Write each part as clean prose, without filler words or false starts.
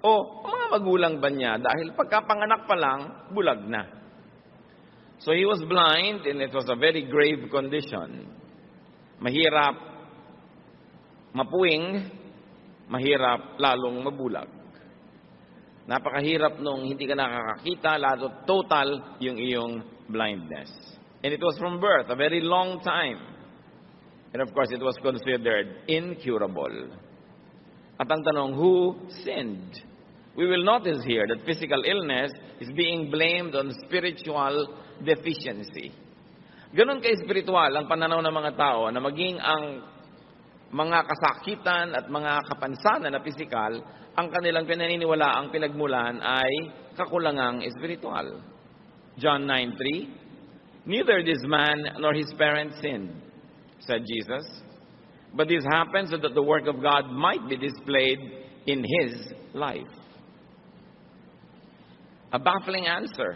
O mga magulang ba niya dahil pagkapanganak pa lang, bulag na. So he was blind and it was a very grave condition. Mahirap mapuwing, mahirap lalong mabulag. Napakahirap nung hindi ka nakakakita, lalo total yung iyong blindness. And it was from birth, a very long time. And of course, it was considered incurable. At ang tanong, who sinned? We will notice here that physical illness is being blamed on spiritual deficiency. Ganon ka-espiritual ang pananaw ng mga tao na maging ang mga kasakitan at mga kapansanan na pisikal, ang kanilang pinaniniwala, ang pinagmulan ay kakulangang espiritual. John 9:3, neither this man nor his parents sinned, said Jesus, but this happened so that the work of God might be displayed in his life. A baffling answer.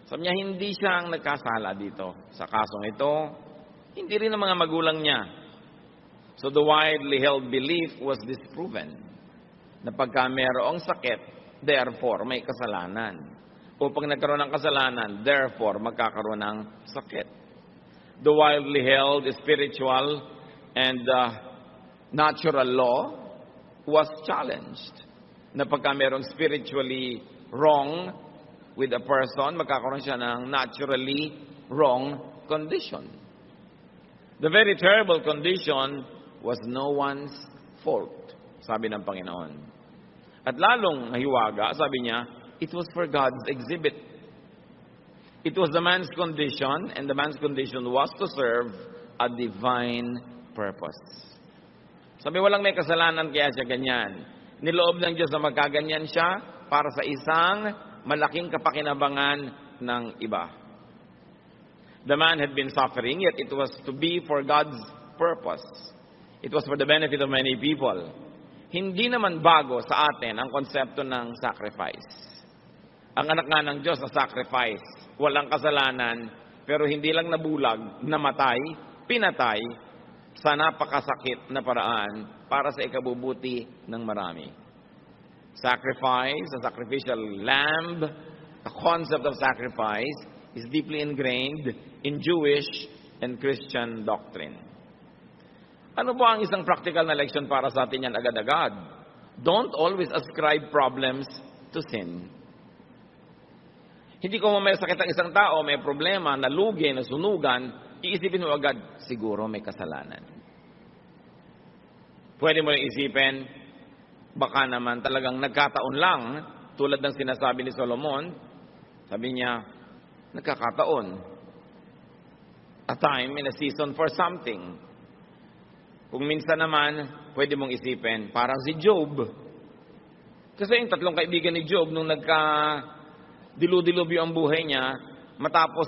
Sabi niya, hindi siya ang nagkasala dito. Sa kasong ito, hindi rin ang mga magulang niya. So the widely held belief was disproven na pagka mayroong sakit, therefore may kasalanan. O pag nagkaroon ng kasalanan, therefore magkakaroon ng sakit. The widely held spiritual and natural law was challenged. Na pagka mayroong spiritually wrong with a person, magkakaroon siya ng naturally wrong condition. The very terrible condition was no one's fault, sabi ng Panginoon. At lalong nahiwaga, sabi niya, it was for God's exhibit. It was the man's condition, and the man's condition was to serve a divine purpose. Sabi, walang may kasalanan kaya siya ganyan. Niloob ng Diyos na magkaganyan siya para sa isang malaking kapakinabangan ng iba. The man had been suffering, yet it was to be for God's purpose. It was for the benefit of many people. Hindi naman bago sa atin ang konsepto ng sacrifice. Ang anak nga ng Diyos na sacrifice, walang kasalanan, pero hindi lang nabulag, namatay, pinatay, sa napakasakit na paraan para sa ikabubuti ng marami. Sacrifice, a sacrificial lamb, the concept of sacrifice is deeply ingrained in Jewish and Christian doctrine. Ano po ang isang practical na leksyon para sa atin yan agad-agad? Don't always ascribe problems to sin. Hindi ko may sakit ang isang tao, may problema, nalugi, nasunugan, iisipin mo agad, siguro may kasalanan. Pwede mo isipin, baka naman talagang nagkataon lang, tulad ng sinasabi ni Solomon, sabi niya, nagkakataon. A time and a season for something. Kung minsan naman, pwede mong isipin, parang si Job. Kasi yung tatlong kaibigan ni Job, nung nagka-dilu-dilubyo ang buhay niya, matapos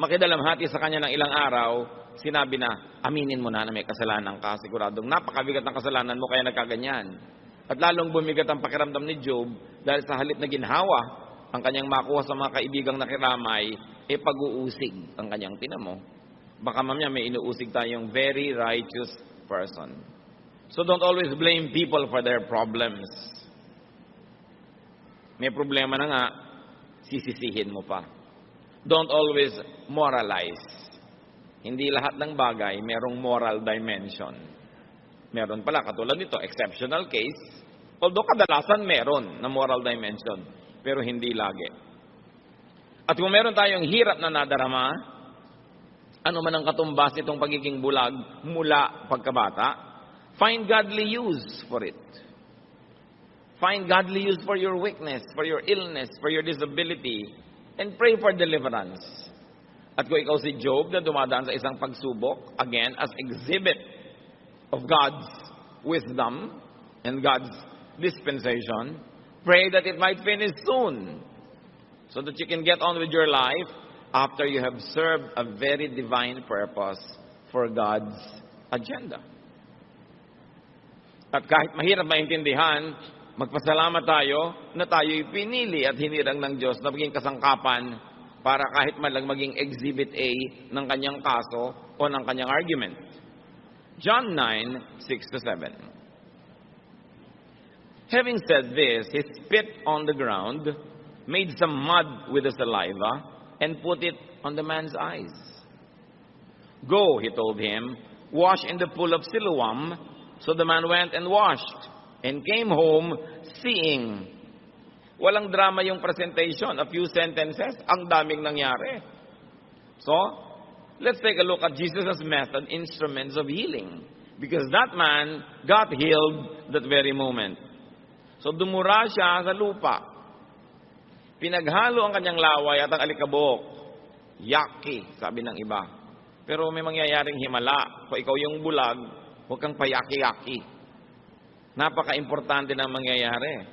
makidalamhati sa kanya ng ilang araw, sinabi na, aminin mo na may kasalanan ka, siguradong napakabigat ng kasalanan mo, kaya nagkaganyan. At lalong bumigat ang pakiramdam ni Job, dahil sa halip na ginhawa, ang kanyang makuha sa mga kaibigang nakiramay, pag-uusig ang kanyang tinamo. Baka mamaya may inuusig tayong very righteous person. So don't always blame people for their problems. May problema na nga, sisisihin mo pa. Don't always moralize. Hindi lahat ng bagay merong moral dimension. Meron pala, katulad nito, exceptional case. Although kadalasan meron na moral dimension, pero hindi lagi. At kung meron tayong hirap na nadarama, ano man ang katumbas nitong pagiging bulag mula pagkabata, find godly use for it. Find godly use for your weakness, for your illness, for your disability, and pray for deliverance. At kung ikaw si Job na dumadaan sa isang pagsubok, again, as exhibit of God's wisdom and God's dispensation, pray that it might finish soon so that you can get on with your life after you have served a very divine purpose for God's agenda. At kahit mahirap maintindihan, magpasalamat tayo na tayo'y pinili at hinirang ng Diyos na maging kasangkapan para kahit man lang maging exhibit A ng kanyang kaso o ng kanyang argument. John 9:6-7. Having said this, he spit on the ground, made some mud with the saliva, and put it on the man's eyes. Go, he told him, wash in the pool of Siloam. So the man went and washed, and came home seeing. Walang drama yung presentation. A few sentences, ang daming nangyari. So, let's take a look at Jesus' method, instruments of healing. Because that man got healed that very moment. So, dumura siya sa lupa. Pinaghalo ang kanyang laway at ang alikabok. Yaki, sabi ng iba. Pero may mangyayaring himala. Kung ikaw yung bulag, huwag kang payaki-yaki. Napaka-importante ng mangyayari.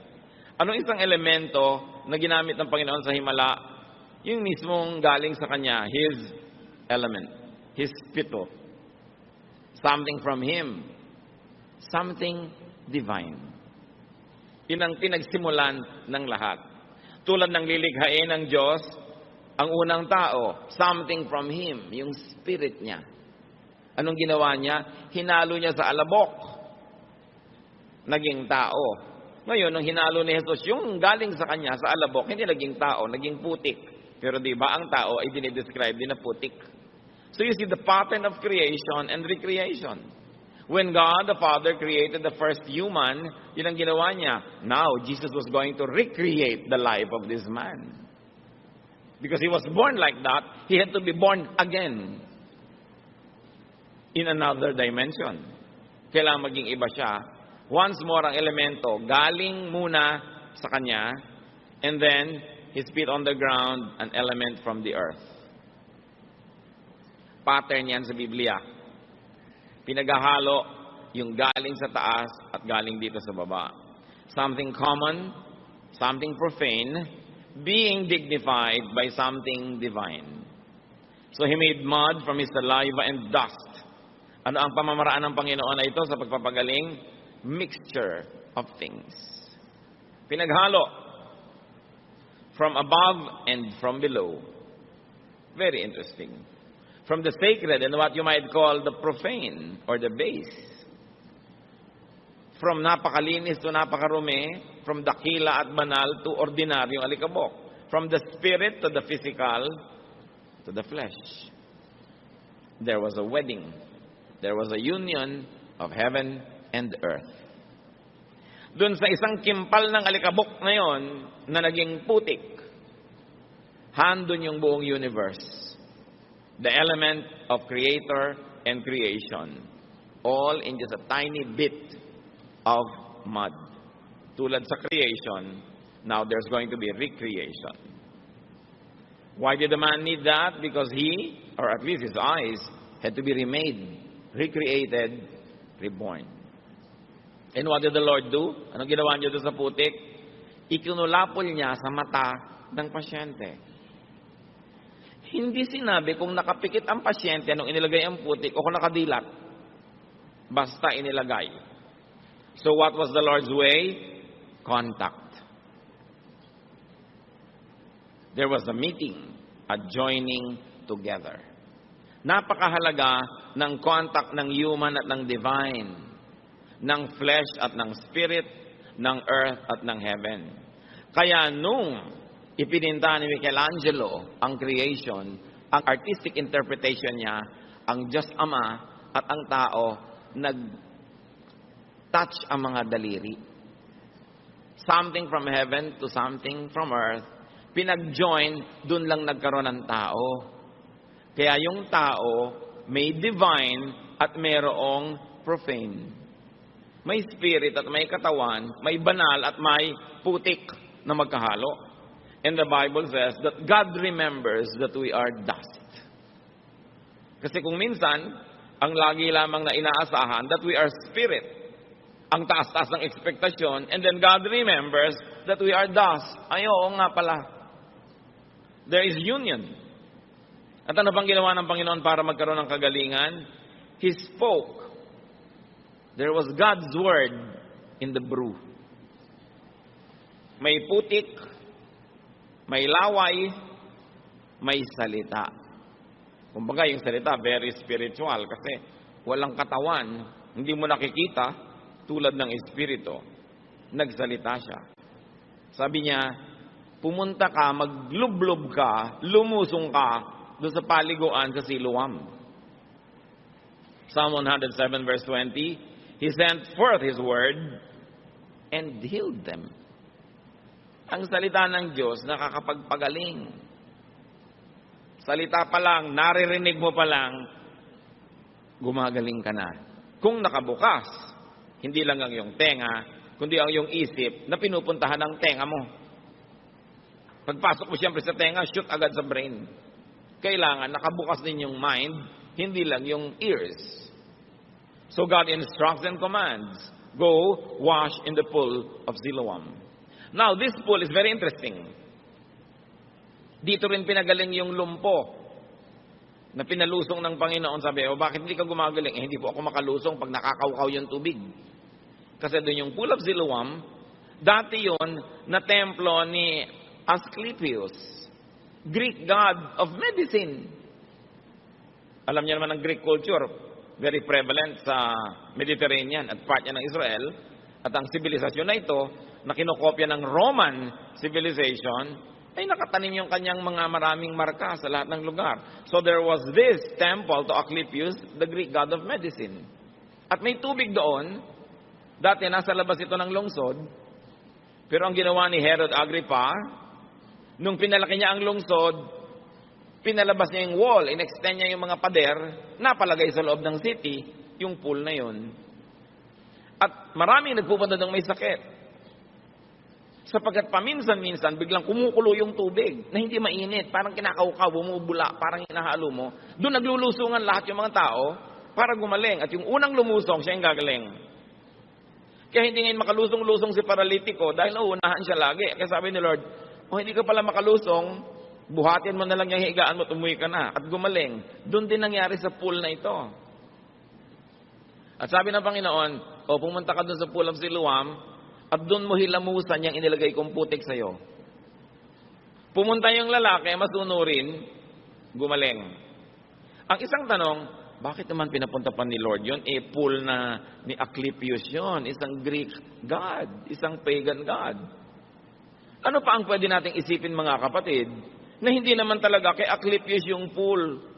Anong isang elemento na ginamit ng Panginoon sa himala? Yung mismong galing sa Kanya, His element, His spito. Something from Him. Something divine. Yun ang pinagsimulan ng lahat. Tulad ng lilikhain ng Diyos, ang unang tao, something from Him, yung spirit niya. Anong ginawa niya? Hinalo niya sa alabok. Naging tao. Ngayon, nung hinalo ni Jesus, yung galing sa kanya, sa alabok, hindi naging tao, naging putik. Pero di ba, ang tao ay dinidescribe din na putik. So you see the pattern of creation and recreation. When God, the Father, created the first human, yun ang ginawa niya. Now, Jesus was going to recreate the life of this man. Because he was born like that, he had to be born again. In another dimension. Kailangan maging iba siya. Once more ang elemento, galing muna sa kanya, and then he spit on the ground an element from the earth. Pattern yan sa Biblia. Pinaghahalo yung galing sa taas at galing dito sa baba. Something common, something profane, being dignified by something divine. So he made mud from his saliva and dust. Ano ang pamamaraan ng Panginoon na ito sa pagpapagaling? Mixture of things. Pinaghalo. From above and from below. Very interesting. From the sacred and what you might call the profane or the base. From napakalinis to napakarumi. From dakila at banal to ordinaryong alikabok. From the spirit to the physical to the flesh. There was a wedding. There was a union of heaven and earth. Doon sa isang kimpal ng alikabok na yon na naging putik, handon yung buong universe. The element of creator and creation. All in just a tiny bit of mud. Tulad sa creation, now there's going to be recreation. Why did the man need that? Because he, or at least his eyes, had to be remade, recreated, reborn. And what did the Lord do? Anong ginawa niyo doon sa putik? Ikinulapol niya sa mata ng pasyente. Hindi sinabi kung nakapikit ang pasyente nung inilagay ang putik o kung nakadilat. Basta inilagay. So what was the Lord's way? Contact. There was a meeting, a joining together. Napakahalaga ng contact ng human at ng divine. Ng flesh at ng spirit, ng earth at ng heaven. Kaya nung ipininta ni Michelangelo ang creation, ang artistic interpretation niya, ang Diyos Ama at ang tao, nag-touch ang mga daliri. Something from heaven to something from earth, pinag-join, dun lang nagkaroon ng tao. Kaya yung tao, may divine at mayroong profane. May spirit at may katawan, may banal at may putik na magkahalo. And the Bible says that God remembers that we are dust. Kasi kung minsan, ang lagi lamang na inaasahan that we are spirit. Ang taas-taas ng ekspektasyon, and then God remembers that we are dust. Ay, oo nga pala. There is union. At ano bang ginawa ng Panginoon para magkaroon ng kagalingan? He spoke. There was God's word in the brew. May putik, may laway, may salita. Kumbaga yung salita, very spiritual kasi walang katawan, hindi mo nakikita tulad ng espiritu. nagsalita siya. Sabi niya, pumunta ka, maglublob ka, lumusong ka doon sa paliguan sa Siloam. Psalm 107 verse 20, He sent forth His word and healed them. Ang salita ng Diyos nakakapagpagaling. Salita pa lang, naririnig mo pa lang, gumagaling ka na. Kung nakabukas, hindi lang ang iyong tenga, kundi ang iyong isip na pinupuntahan ng tenga mo. Pagpasok mo siyempre sa tenga, shoot agad sa brain. Kailangan nakabukas din yung mind, hindi lang yung ears. So God instructs and commands, go wash in the pool of Siloam. Now, this pool is very interesting. Dito rin pinagaling yung lumpo na pinalusong ng Panginoon. Sabi, bakit hindi ka gumagaling? Hindi po ako makalusong pag nakakaukaw yung tubig. Kasi doon yung pool of Siloam, dati yun na templo ni Asclepius, Greek god of medicine. Alam niyo naman ang Greek culture, very prevalent sa Mediterranean at part niya ng Israel. At ang sibilisasyon na ito, na kinokopya ng Roman civilization, ay nakatanim yung kanyang mga maraming marka sa lahat ng lugar. So there was this temple to Asclepius, the Greek god of medicine. At may tubig doon. Dati nasa labas ito ng lungsod. Pero ang ginawa ni Herod Agrippa, nung pinalaki niya ang lungsod, pinalabas niya yung wall, in-extend niya yung mga pader, napalagay sa loob ng city, yung pool na yun. At maraming nagpupunta doon may sakit. Sapagkat paminsan-minsan, biglang kumukulo yung tubig na hindi mainit. Parang kinakaukaw, bumubula, parang hinahalo mo. Doon naglulusungan lahat yung mga tao para gumaling. At yung unang lumusong, siya yung gagaling. Kaya hindi ngayon makalusong-lusong si paralitiko dahil nauunahan siya lagi. Kaya sabi ni Lord, hindi ka pala makalusong, buhatin mo na lang yung higaan mo, tumuwi ka na. At gumaling. Doon din nangyari sa pool na ito. At sabi ng Panginoon, pumunta ka doon sa pool of Siloam, at doon mo hilamusan yung inilagay kong putik sa'yo. Pumunta yung lalaki, masunurin, gumaling. Ang isang tanong, bakit naman pinapunta pa ni Lord yun? Pool na ni Asclepius yun, isang Greek god, isang pagan god. Ano pa ang pwede nating isipin mga kapatid, na hindi naman talaga kay Asclepius yung pool.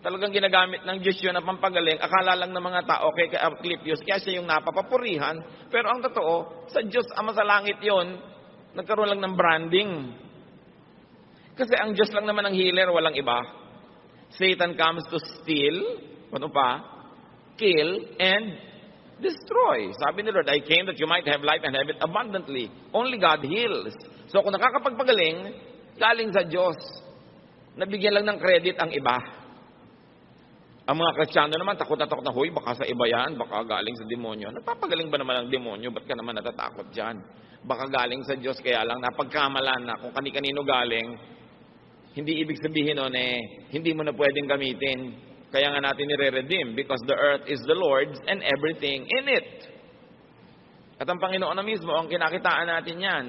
Talagang ginagamit ng Diyos yun na pampagaling. Akala lang ng mga tao kay Asclepius, kaya siya yung napapapurihan. Pero ang totoo, sa Diyos Ama sa langit yun, nagkaroon lang ng branding. Kasi ang Diyos lang naman ang healer, walang iba. Satan comes to steal, ano pa? Kill, and destroy. Sabi ni Lord, I came that you might have life and have it abundantly. Only God heals. So kung nakakapagpagaling, galing sa Diyos. Nabigyan lang ng credit ang iba. Ang mga Kristiyano naman, takot na takot na, baka sa iba yan, baka galing sa demonyo. Nagpapagaling ba naman ang demonyo? Ba't ka naman natatakot dyan? Baka galing sa Diyos, kaya lang napagkamalan na kung kani-kanino galing, hindi ibig sabihin nun hindi mo na pwedeng gamitin. Kaya nga natin nire-redeem, because the earth is the Lord's and everything in it. At ang Panginoon na mismo, ang kinakitaan natin yan.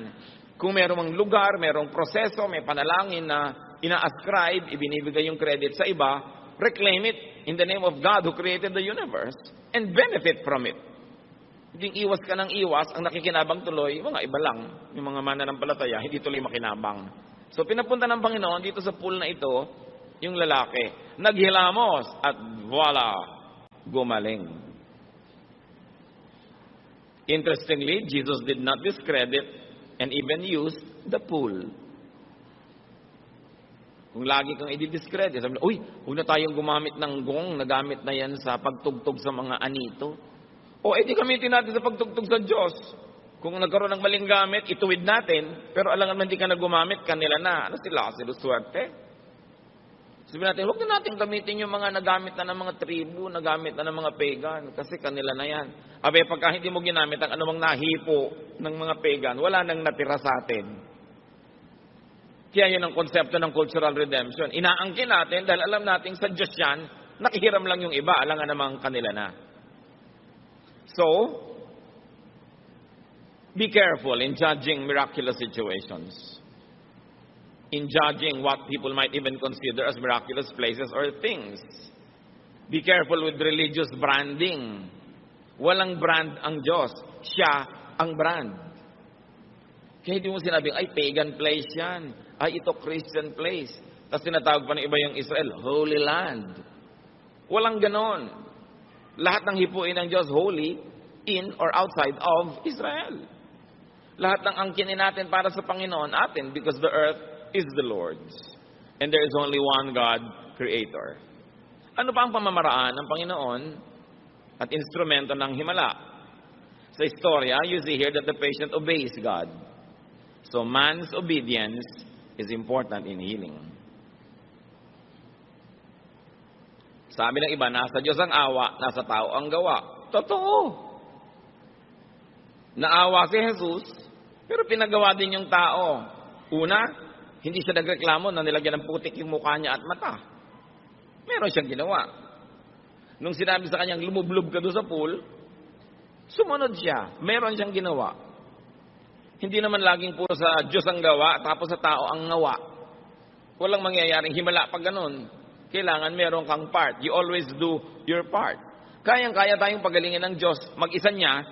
Kung merong lugar, merong proseso, may panalangin na ina-ascribe, ibinibigay yung credit sa iba, reclaim it in the name of God who created the universe and benefit from it. Hindi iwas ka ng iwas, ang nakikinabang tuloy, mga iba lang, yung mga mananampalataya, hindi tuloy makinabang. So pinapunta ng Panginoon dito sa pool na ito, yung lalaki, naghilamos at voila, gumaling. Interestingly, Jesus did not discredit and even use the pool. Kung lagi kang i-discredit, sabi na, huwag na tayong gumamit ng gong, nagamit na yan sa pagtugtog sa mga anito. Di gamitin natin sa pagtugtog sa Diyos. Kung nagkaroon ng maling gamit, ituwid natin, pero alam naman hindi ka na gumamit, kanila na. Ano sila? Swerte. Sabi natin, huwag na natin gamitin yung mga nagamit na ng mga tribu, nagamit na ng mga pagan, kasi kanila na yan. Pagka hindi mo ginamit ang anumang nahipo ng mga pagan, wala nang natira sa atin. Kaya yun ang konsepto ng cultural redemption. Inaangkin natin dahil alam natin sa Diyos yan, nakihiram lang yung iba, alam nga namang kanila na. So, be careful in judging miraculous situations. In judging what people might even consider as miraculous places or things. Be careful with religious branding. Walang brand ang Diyos. Siya ang brand. Kaya hindi mo sinabing, ay, pagan place yan. Ay, ito Christian place. Tapos tinatawag pa ng iba yung Israel, Holy Land. Walang ganon. Lahat ng hipuin ng Diyos, holy, in or outside of Israel. Lahat ng angkinin natin para sa Panginoon, atin, because the earth is the Lord's. And there is only one God, Creator. Ano pa ang pamamaraan ng Panginoon at instrumento ng himala? Sa istorya, you see here that the patient obeys God. So man's obedience is important in healing. Sabi ng iba, nasa Diyos ang awa, nasa tao ang gawa. Totoo. Naawa si Jesus, pero pinagawa din yung tao. Una, hindi siya nagreklamo na nilagyan ng putik yung mukha niya at mata. Meron siyang ginawa. Nung sinabi sa kanyang, lumublob ka doon sa pool, sumunod siya. Meron siyang ginawa. Hindi naman laging puro sa Diyos ang gawa, tapos sa tao ang ngawa. Walang mangyayaring himala pag ganun. Kailangan meron kang part. You always do your part. Kayang-kaya tayong pagalingin ng Diyos, mag-isa niya,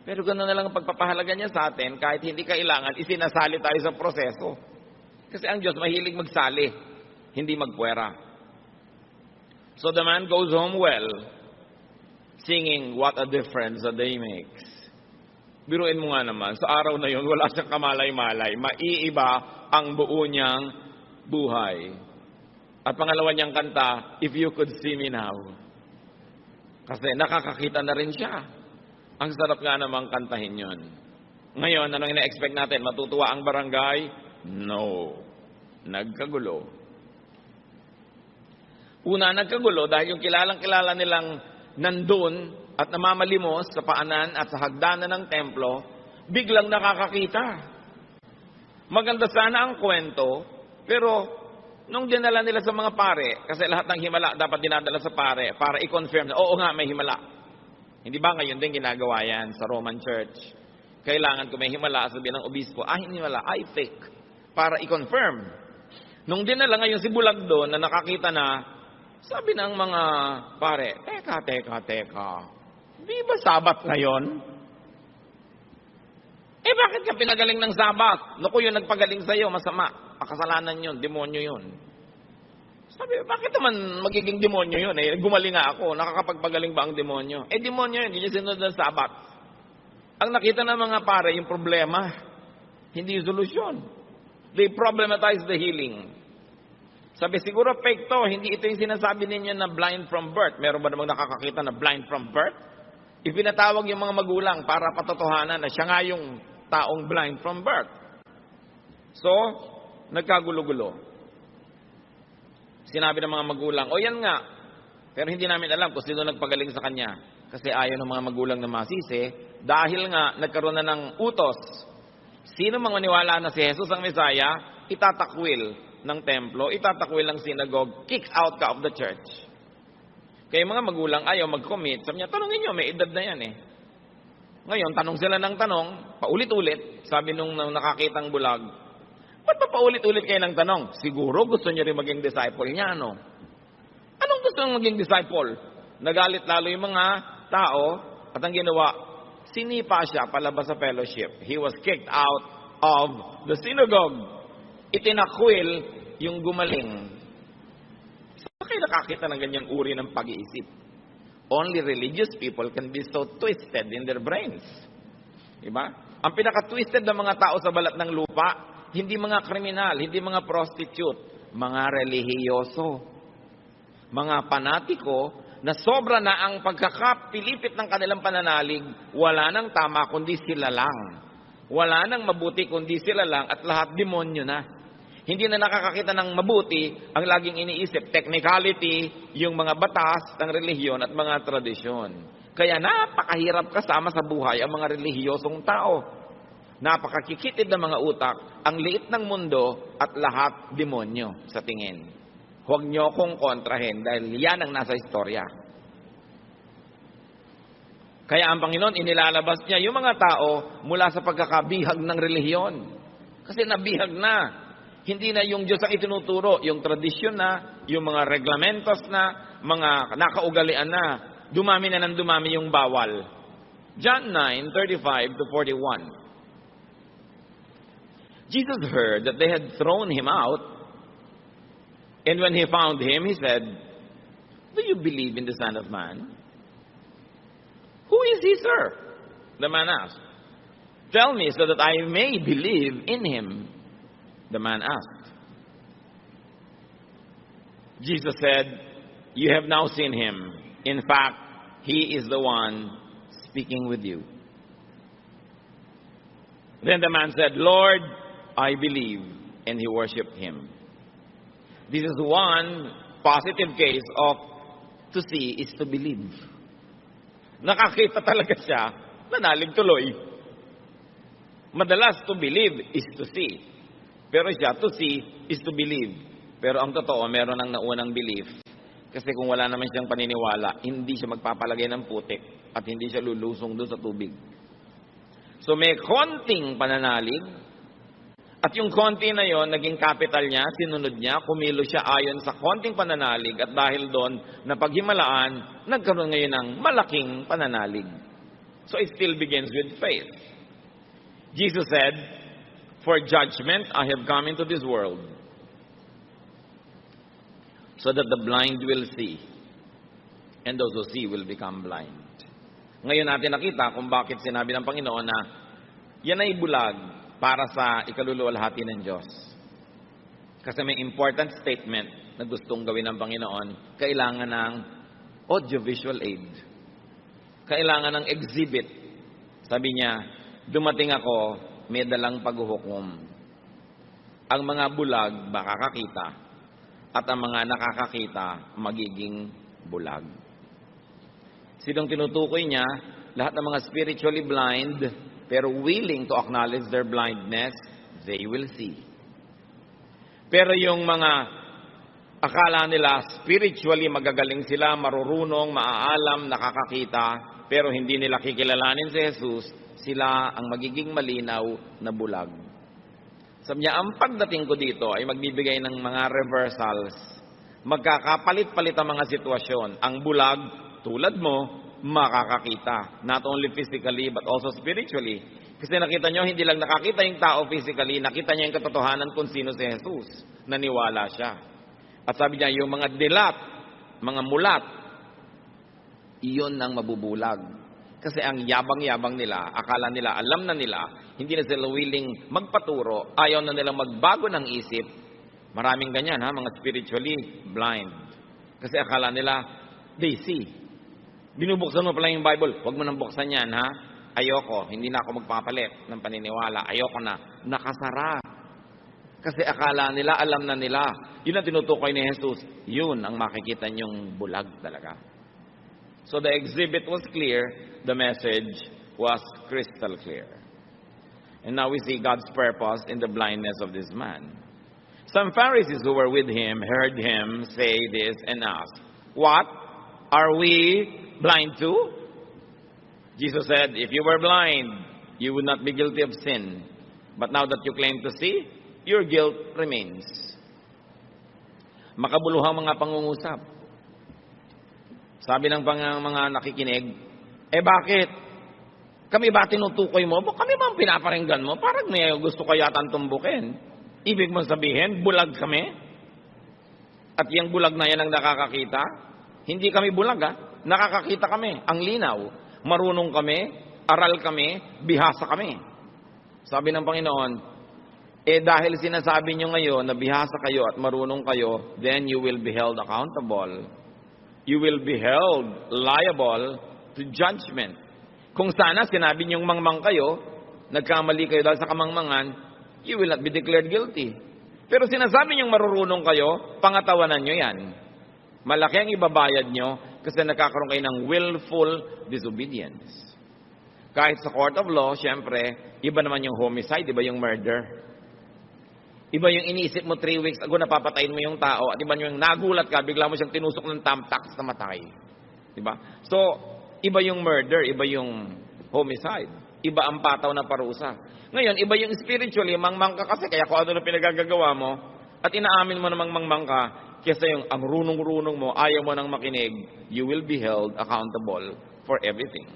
pero gano'n na lang ang pagpapahalaga niya sa atin, kahit hindi kailangan, isinasali tayo sa proseso. Kasi ang Diyos mahilig magsali, hindi magpuwera. So the man goes home well, singing, what a difference a day makes. Biruin mo nga naman, sa araw na yun, wala siyang kamalay-malay. Maiiba ang buo niyang buhay. At pangalawa niyang kanta, If You Could See Me Now. Kasi nakakakita na rin siya. Ang sarap nga namang kantahin yun. Ngayon, anong ina-expect natin? Matutuwa ang barangay? No. Nagkagulo. Una, nagkagulo dahil yung kilalang-kilala nilang nandun at namamalimos sa paanan at sa hagdanan ng templo, biglang nakakakita. Maganda sana ang kwento, pero nung dinala nila sa mga pare, kasi lahat ng himala dapat dinadala sa pare para i-confirm na, oo nga, may himala. Hindi ba ngayon din ginagawa yan sa Roman Church? Kailangan kung may himala, sabihin ng obispo, hindi himala, fake. Para i-confirm. Nung dinala ngayon si Bulag doon na nakakita na, sabi ng mga pare, teka. Di ba Sabat ngayon? Bakit ka pinagaling ng Sabat? Naku, yung nagpagaling sa'yo, masama. Kasalanan yun, demonyo yun. Sabi, bakit naman magiging demonyo yun? Gumaling nga ako, nakakapagpagaling ba ang demonyo? Demonyo yun, hindi sinunod ng Sabat. Ang nakita ng mga pare, yung problema, hindi yung solusyon. They problematize the healing. Sabi, siguro fake to, hindi ito yung sinasabi ninyo na blind from birth. Meron ba namang nakakakita na blind from birth? Ipinatawag yung mga magulang para patotohanan na siya nga yung taong blind from birth. So, nagkagulo-gulo. Sinabi ng mga magulang, yan nga. Pero hindi namin alam kung sino nagpagaling sa kanya. Kasi ayaw ng mga magulang na masisi, dahil nga nagkaroon na ng utos. Sino mang maniwala na si Jesus ang Messiah, itatakwil ng templo, itatakwil ng synagogue, kicks out ka of the church. Kaya mga magulang ayaw mag-commit. Sabi niya, tanongin niyo, may edad na yan eh. Ngayon, tanong sila ng tanong, paulit-ulit, sabi nung nakakitang bulag, ba't pa paulit-ulit kayo ng tanong? Siguro gusto niyo rin maging disciple niya, no? Anong gusto niyong maging disciple? Nagalit lalo yung mga tao, at ang ginawa, sinipa siya palabas sa fellowship. He was kicked out of the synagogue. Itinakwil yung gumaling. Saan kayo nakakita ng ganyang uri ng pag-iisip? Only religious people can be so twisted in their brains. Diba? Ang pinaka-twisted ng mga tao sa balat ng lupa, hindi mga kriminal, hindi mga prostitute, mga relihiyoso, mga panatiko na sobra na ang pagkakapilipit ng kanilang pananalig, wala nang tama kundi sila lang. Wala nang mabuti kundi sila lang at lahat demonyo na. Hindi na nakakakita ng mabuti, ang laging iniisip, technicality, yung mga batas ng relihiyon at mga tradisyon. Kaya napakahirap kasama sa buhay ang mga relihiyosong tao. Napakakikitid ng mga utak, ang liit ng mundo at lahat demonyo sa tingin. Huwag niyo kong kontrahin dahil yan ang nasa istorya. Kaya ang Panginoon, inilalabas niya yung mga tao mula sa pagkakabihag ng relihiyon. Kasi nabihag na. Hindi na yung Diyos ang itinuturo, yung tradisyon na, yung mga reglamentos na, mga nakaugalian na. Dumami na ng dumami yung bawal. John 9:35-41. Jesus heard that they had thrown him out, and when he found him, he said, "Do you believe in the Son of Man?" "Who is he, sir?" the man asked. "Tell me so that I may believe in him," the man asked. Jesus said, "You have now seen him. In fact, he is the one speaking with you." Then the man said, "Lord, I believe," and he worshipped him. This is one positive case of to see is to believe. Nakakita talaga siya, nanalig tuloy. Madalas to believe is to see. Pero siya, to see is to believe. Pero ang totoo, meron ng naunang belief. Kasi kung wala naman siyang paniniwala, hindi siya magpapalagay ng putik at hindi siya lulusong doon sa tubig. So may konting pananalig, at yung konti na yon, naging capital niya, sinunod niya, kumilo siya ayon sa konting pananalig, at dahil doon, napaghimalaan, nagkaroon ngayon ng malaking pananalig. So it still begins with faith. Jesus said, "For judgment I have come into this world, so that the blind will see, and those who see will become blind." Ngayon natin nakita kung bakit sinabi ng Panginoon na yan ay bulag para sa ikaluluwalhati ng Diyos. Kasi may important statement na gustong gawin ng Panginoon, kailangan ng audiovisual aid. Kailangan ng exhibit. Sabi niya, "Dumating ako, may dalang paghuhukom. Ang mga bulag makakakita, at ang mga nakakakita magiging bulag." Sinong tinutukoy niya? Lahat ng mga spiritually blind, pero willing to acknowledge their blindness, they will see. Pero yung mga akala nila spiritually magagaling sila, marurunong, maaalam, nakakakita, pero hindi nila kikilalanin si Jesus, sila ang magiging malinaw na bulag. Sabi niya, ang pagdating ko dito ay magbibigay ng mga reversals. Magkakapalit-palit ang mga sitwasyon. Ang bulag, tulad mo, makakakita. Not only physically, but also spiritually. Kasi nakita nyo, hindi lang nakakita yung tao physically, nakita niya yung katotohanan kung sino si Jesus. Naniwala siya. At sabi niya, yung mga dilat, mga mulat, iyon ang mabubulag. Kasi ang yabang-yabang nila, akala nila, alam na nila, hindi na sila willing magpaturo, ayaw na nilang magbago ng isip. Maraming ganyan, mga spiritually blind. Kasi akala nila, they see. Binubuksan mo pala yung Bible, huwag mo nang buksan yan, Ayoko, hindi na ako magpapalit ng paniniwala. Ayoko na. Nakasara. Kasi akala nila, alam na nila. Yun ang tinutukoy ni Jesus. Yun ang makikita niyong bulag talaga. So the exhibit was clear, the message was crystal clear. And now we see God's purpose in the blindness of this man. Some Pharisees who were with him heard him say this and asked, "What? Are we blind too?" Jesus said, "If you were blind, you would not be guilty of sin. But now that you claim to see, your guilt remains." Makabuluhang mga pangungusap. Sabi ng mga nakikinig, bakit? Kami ba tinutukoy mo? Kami ba ang pinaparinggan mo? Parang may gusto ka yatang tumbukin. Ibig mong sabihin, bulag kami? At yung bulag na yan ang nakakakita? Hindi kami bulag, Nakakakita kami. Ang linaw. Marunong kami, aral kami, bihasa kami. Sabi ng Panginoon, dahil sinasabi nyo ngayon na bihasa kayo at marunong kayo, then you will be held accountable. You will be held liable to judgment. Kung sana sinabi nyong mangmang kayo, nagkamali kayo dahil sa kamangmangan, you will not be declared guilty. Pero sinasabi nyong marurunong kayo, pangatawanan nyo yan. Malaki ang ibabayad nyo kasi nagkakaroon kayo ng willful disobedience. Kahit sa court of law, syempre, iba naman yung homicide, iba yung murder. Iba yung iniisip mo 3 weeks ago, napapatayin mo yung tao, at iba yung nagulat ka, bigla mo siyang tinusok ng thumbtacks na matay. Diba? So, iba yung murder, iba yung homicide. Iba ang pataw na parusa. Ngayon, iba yung spiritually, mangmang ka kasi, kaya kung ano na pinagagagawa mo, at inaamin mo namang mangmang ka, kesa yung ang runong-runong mo, ayaw mo nang makinig, you will be held accountable for everything.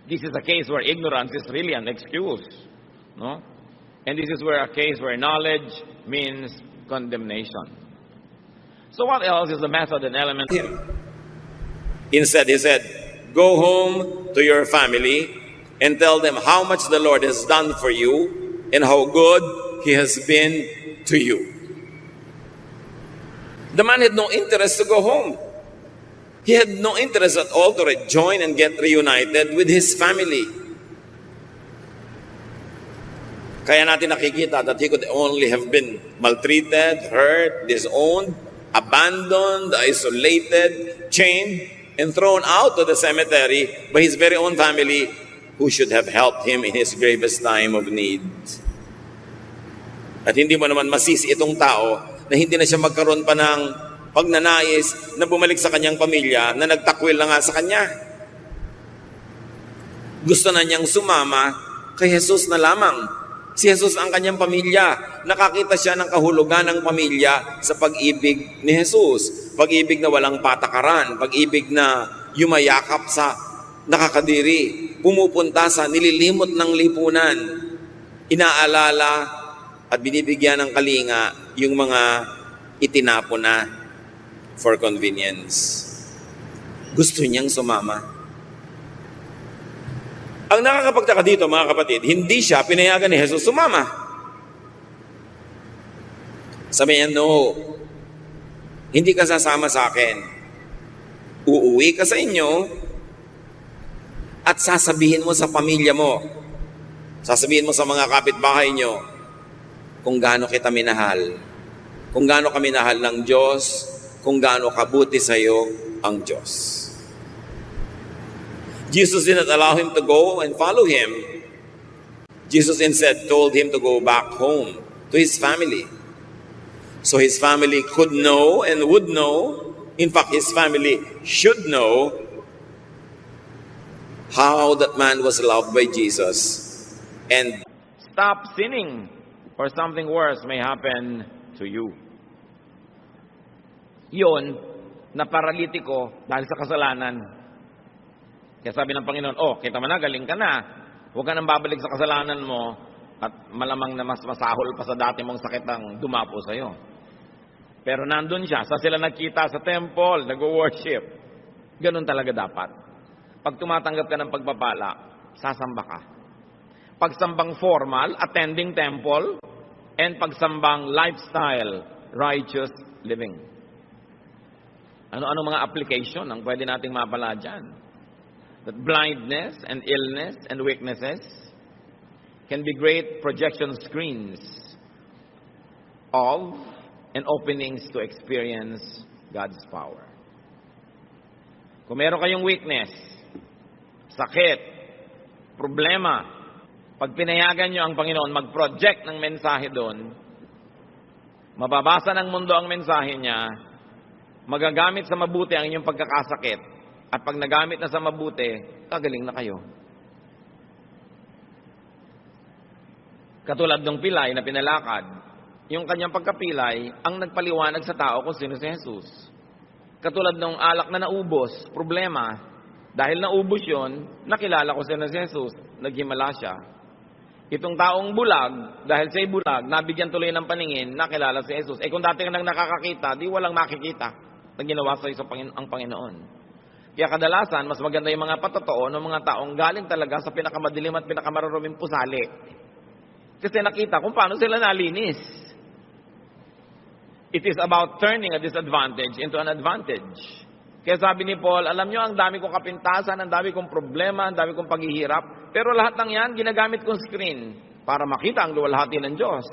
This is a case where ignorance is really an excuse. No? And this is where a case where knowledge means condemnation. So what else is the method and element? Instead, he said, go home to your family and tell them how much the Lord has done for you and how good He has been to you. The man had no interest to go home. He had no interest at all to rejoin and get reunited with his family. Kaya natin nakikita that he could only have been maltreated, hurt, disowned, abandoned, isolated, chained, and thrown out to the cemetery by his very own family who should have helped him in his gravest time of need. At hindi mo naman masisi itong tao na hindi na siya magkaroon pa ng pagnanais na bumalik sa kanyang pamilya na nagtakwil na nga sa kanya. Gusto na niyang sumama kay Jesus na lamang. Si Jesus ang kanyang pamilya. Nakakita siya ng kahulugan ng pamilya sa pag-ibig ni Jesus. Pag-ibig na walang patakaran. Pag-ibig na yumayakap sa nakakadiri. Pumupunta sa nililimot ng lipunan. Inaalala at binibigyan ng kalinga yung mga itinapon na for convenience. Gusto niyang sumama. Ang nakakapagtaka dito, mga kapatid, hindi siya pinayagan ni Jesus sumama. Sabi niya, no, hindi ka sasama sa akin. Uuwi ka sa inyo at sasabihin mo sa pamilya mo, sasabihin mo sa mga kapitbahay nyo kung gaano kita minahal, kung gaano ka minahal ng Diyos, kung gaano kabuti sa iyo ang Diyos. Jesus didn't allow him to go and follow him. Jesus instead told him to go back home to his family. So his family could know and would know, in fact his family should know how that man was loved by Jesus. And Stop sinning, or something worse may happen to you. Yun, na paralitiko dahil sa kasalanan. Kaya sabi ng Panginoon, kita mo na, galing ka na. Huwag ka nang babalik sa kasalanan mo at malamang na mas masahol pa sa dati mong sakit ang dumapo sa'yo. Pero nandun siya, sa sila nagkita sa temple, nag-worship. Ganun talaga dapat. Pag tumatanggap ka ng pagpapala, sasamba ka. Pagsambang formal, attending temple, and pagsambang lifestyle, righteous living. Ano-ano mga application ang pwede nating mapala dyan? That blindness and illness and weaknesses can be great projection screens of and openings to experience God's power. Kung meron kayong weakness, sakit, problema, pag pinayagan nyo ang Panginoon mag-project ng mensahe doon, mababasa ng mundo ang mensahe niya, magagamit sa mabuti ang inyong pagkakasakit, at pag nagamit na sa mabuti, kagaling na kayo. Katulad ng pilay na pinalakad, yung kanyang pagkapilay, ang nagpaliwanag sa tao kung sino si Jesus. Katulad ng alak na naubos, problema, dahil naubos yun, nakilala ko sino si Jesus, naghimala siya. Itong taong bulag, dahil siya'y bulag, nabigyan tuloy ng paningin, nakilala si Jesus. Kung dati ka nang nakakakita, di walang makikita na ginawa sa'yo ang Panginoon. Kaya kadalasan, mas maganda yung mga patotoo ng mga taong galing talaga sa pinakamadilim at pinakamaruruming pusali. Kasi nakita kung paano sila nalinis. It is about turning a disadvantage into an advantage. Kaya sabi ni Paul, alam nyo, ang dami kong kapintasan, ang dami kong problema, ang dami kong paghihirap, pero lahat ng yan, ginagamit kong screen para makita ang luwalhati ng Diyos.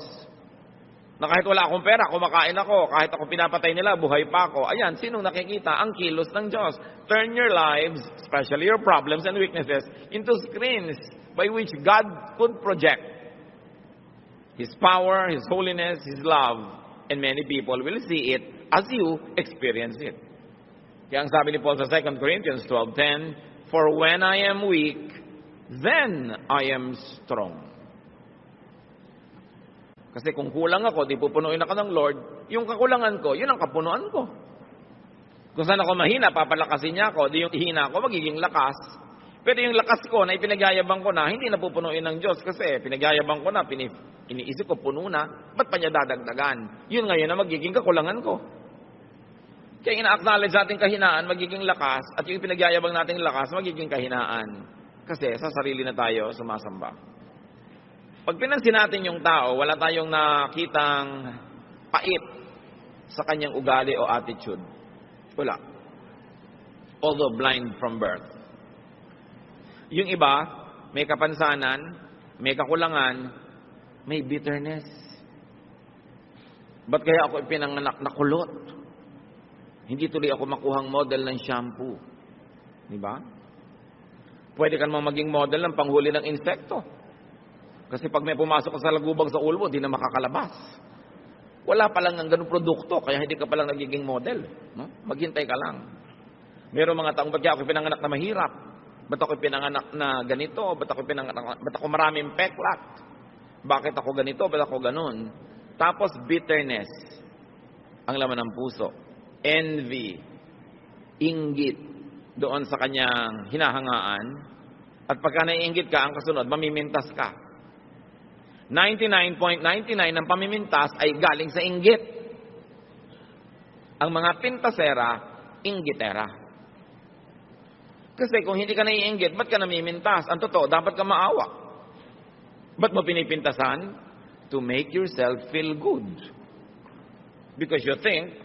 Na kahit wala akong pera, kumakain ako, kahit ako pinapatay nila, buhay pa ako. Ayan, sinong nakikita? Ang kilos ng Diyos. Turn your lives, especially your problems and weaknesses, into screens by which God could project His power, His holiness, His love, and many people will see it as you experience it. Kaya ang sabi ni Paul sa 2 Corinthians 12:10, for when I am weak, then I am strong. Kasi kung kulang ako, di pupunuin ako ng Lord, yung kakulangan ko, yun ang kapunuan ko. Kung saan ako mahina, papalakasin niya ako, di yung hina ako, magiging lakas. Pero yung lakas ko na ipinagyayabang ko na, hindi na pupunuin ng Diyos kasi pinagyayabang ko na, iniisip ko puno na, ba't pa niya dadagdagan? Yun ngayon na magiging kakulangan ko. Kaya ina-acknowledge natin kahinaan, magiging lakas, at yung pinagyayabang nating lakas, magiging kahinaan. Kasi sa sarili na tayo sumasamba. Pag pinansin natin yung tao, wala tayong nakitang pait sa kanyang ugali o attitude. Wala. Although blind from birth. Yung iba, may kapansanan, may kakulangan, may bitterness. Ba't kaya ako ipinanganak na kulot? Hindi tuloy ako makuhang model ng shampoo. Di ba? Pwede ka naman maging model ng panghuli ng insekto. Kasi pag may pumasok ka sa lagubang sa ulo mo, di na makakalabas. Wala pa lang ng ganung produkto, kaya hindi ka pa lang nagiging model. No? Maghintay ka lang. Meron mga taong, ba't kaya ako pinanganak na mahirap? Ba't ako pinanganak na ganito? Ba't ako maraming peklat? Bakit ako ganito? Ba't ako ganun? Tapos bitterness ang laman ng puso. Envy. Inggit doon sa kanyang hinahangaan. At pagka naiinggit ka, ang kasunod, mamimintas ka. 99.99 ng pamimintas ay galing sa inggit. Ang mga pintasera, inggitera. Kasi kung hindi ka naiinggit, ba't ka namimintas? Ang totoo, dapat ka maawa. Ba't mo pinipintasan? To make yourself feel good. Because you think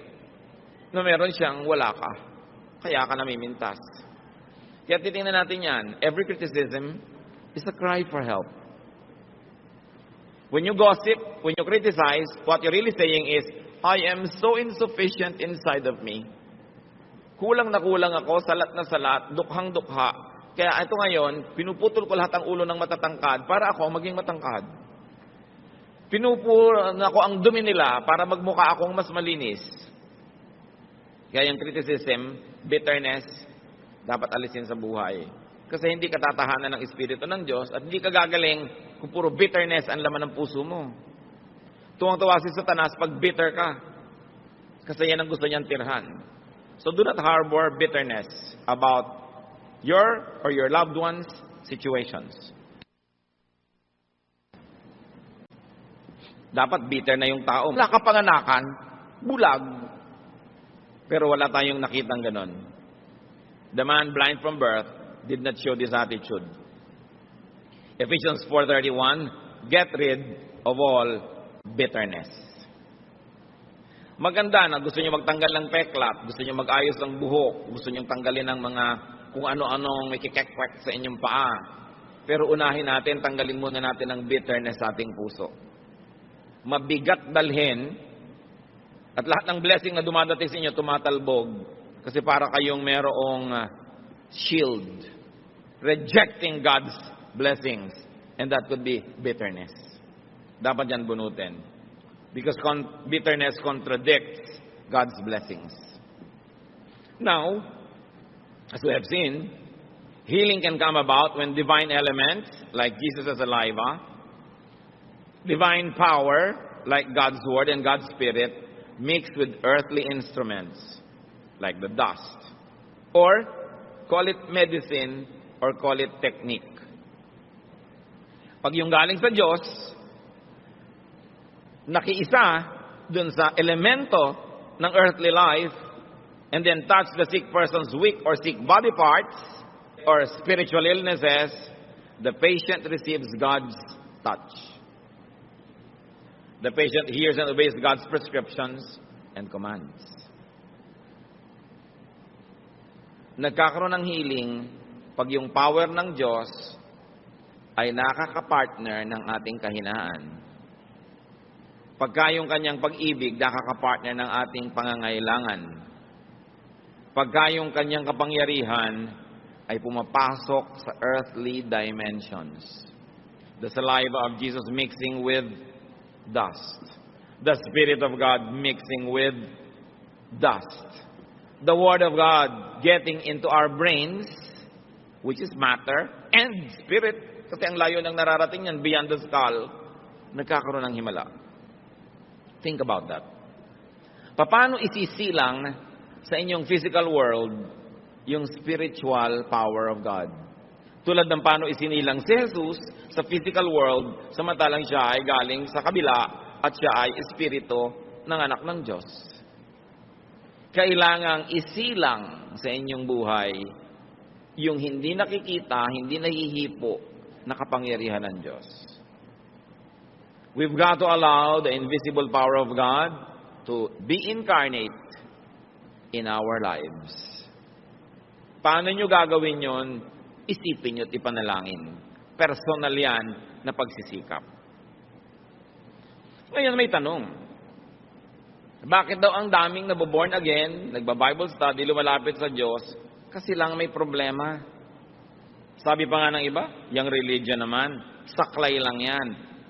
na meron siyang wala ka. Kaya ka namimintas. Kaya titingnan natin yan. Every criticism is a cry for help. When you gossip, when you criticize, what you're really saying is, I am so insufficient inside of me. Kulang na kulang ako, salat na salat, dukhang-dukha. Kaya ito ngayon, pinuputol ko lahat ang ulo ng matatangkad para ako maging matangkad. Pinupuro na ako ang dumi nila para magmukha akong mas malinis. Kaya yung criticism, bitterness, dapat alisin sa buhay. Kasi hindi ka tatahanan ng Espiritu ng Diyos at hindi ka gagaling kung puro bitterness ang laman ng puso mo. Tuwang-tuwa si Satanas pag bitter ka. Kasi yan ang gusto niyang tirhan. So do not harbor bitterness about your or your loved ones' situations. Dapat bitter na yung tao. Wala kapanganakan, bulag. Pero wala tayong nakitang ganon. The man blind from birth did not show this attitude. Ephesians 4:31, get rid of all bitterness. Maganda na gusto niyo magtanggal ng peklat, gusto niyo mag-ayos ng buhok, gusto niyo tanggalin ng mga kung ano-anong may kikekwek sa inyong paa. Pero unahin natin, tanggalin muna natin ang bitterness sa ating puso. Mabigat dalhin at lahat ng blessing na dumadating sa inyo tumatalbog kasi para kayong merong shield rejecting God's blessings, and that could be bitterness. Dapat yan bunutin because bitterness contradicts God's blessings. Now, as we have seen, healing can come about when divine elements like Jesus' saliva, divine power like God's word and God's spirit mixed with earthly instruments like the dust, or call it medicine or call it technique. Pag yung galing sa Diyos, nakiisa dun sa elemento ng earthly life and then touch the sick person's weak or sick body parts or spiritual illnesses, the patient receives God's touch. The patient hears and obeys God's prescriptions and commands. Nagkakaroon ng healing pag yung power ng Diyos ay nakakapartner ng ating kahinaan. Pagka yung kanyang pag-ibig nakakapartner ng ating pangangailangan. Pagka yung kanyang kapangyarihan ay pumapasok sa earthly dimensions. The saliva of Jesus mixing with dust. The Spirit of God mixing with dust. The Word of God getting into our brains, which is matter, and spirit. Kasi ang layo ng nararating yan, beyond the skull, nagkakaroon ng himala. Think about that. Paano isisilang sa inyong physical world yung spiritual power of God? Tulad ng paano isinilang si Jesus sa physical world, samantalang siya ay galing sa kabila at siya ay espiritu ng anak ng Diyos. Kailangang isilang sa inyong buhay yung hindi nakikita, hindi nahihipo na kapangyarihan ng Diyos. We've got to allow the invisible power of God to be incarnate in our lives. Paano nyo gagawin yon? Isipin nyo at ipanalangin. Personal yan na pagsisikap. Ngayon may tanong. Bakit daw ang daming naboborn again, nagba-Bible study, lumalapit sa Diyos, kasi lang may problema? Sabi pa nga ng iba, yung religion naman, saklay lang yan,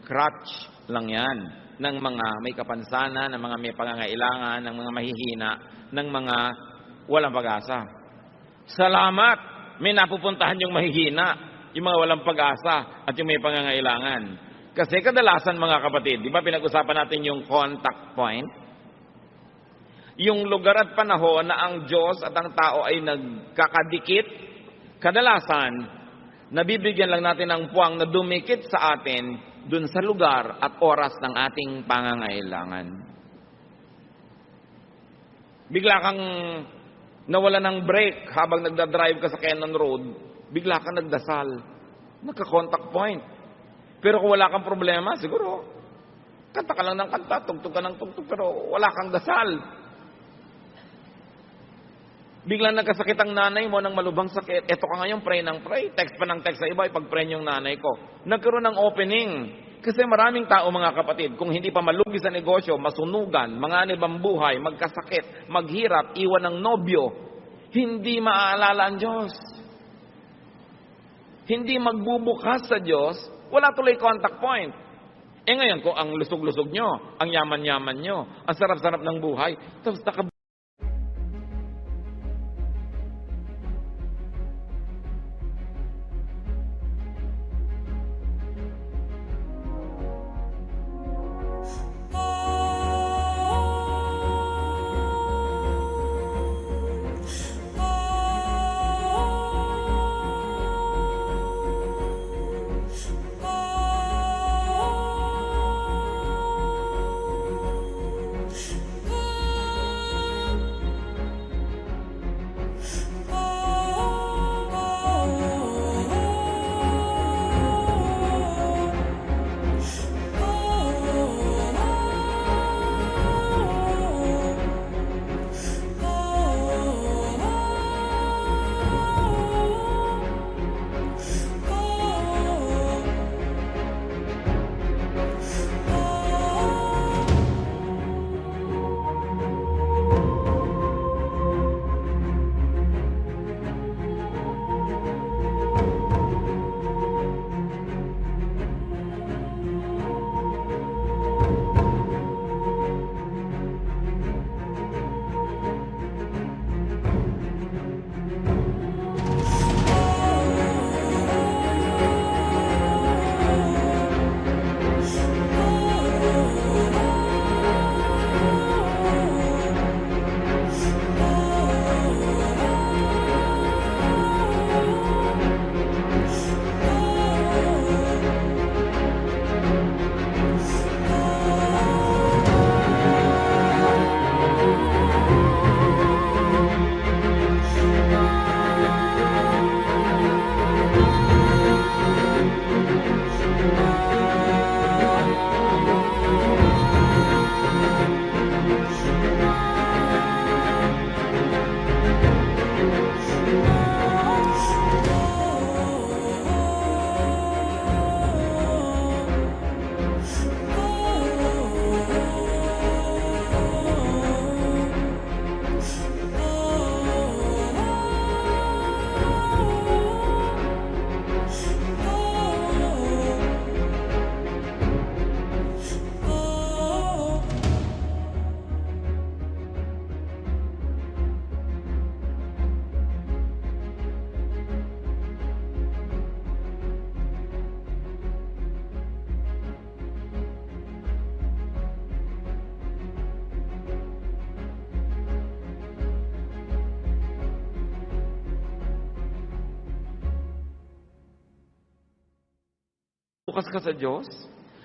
crutch lang yan, ng mga may kapansanan, ng mga may pangangailangan, ng mga mahihina, ng mga walang pag-asa. Salamat! May napupuntahan yung mahihina, yung mga walang pag-asa, at yung may pangangailangan. Kasi kadalasan mga kapatid, di ba pinag-usapan natin yung contact point? Yung lugar at panahon na ang Diyos at ang tao ay nagkakadikit, kadalasan, nabibigyan lang natin ng puwang na dumikit sa atin dun sa lugar at oras ng ating pangangailangan. Bigla kang nawala ng brake habang nagdadrive ka sa Cannon Road, bigla kang nagdasal. Nagka-contact point. Pero kung wala kang problema, siguro, kanta ka lang ng kanta, tugtog ka ng tugtog, pero wala kang dasal. Biglang nagkasakit ang nanay mo ng malubhang sakit. Eto ka ngayon, pray ng pray. Text pa ng text sa iba, ipag-pray yung nanay ko. Nagkaroon ng opening. Kasi maraming tao, mga kapatid, kung hindi pa malugi sa negosyo, masunugan, manganib ang buhay, magkasakit, maghirap, iwan ng nobyo, hindi maaalala ang Diyos. Hindi magbubukas sa Diyos, wala tuloy contact point. Eh ngayon, kung ang lusog-lusog nyo, ang yaman-yaman nyo, ang sarap-sarap ng buhay, tapos bukas ka sa Diyos?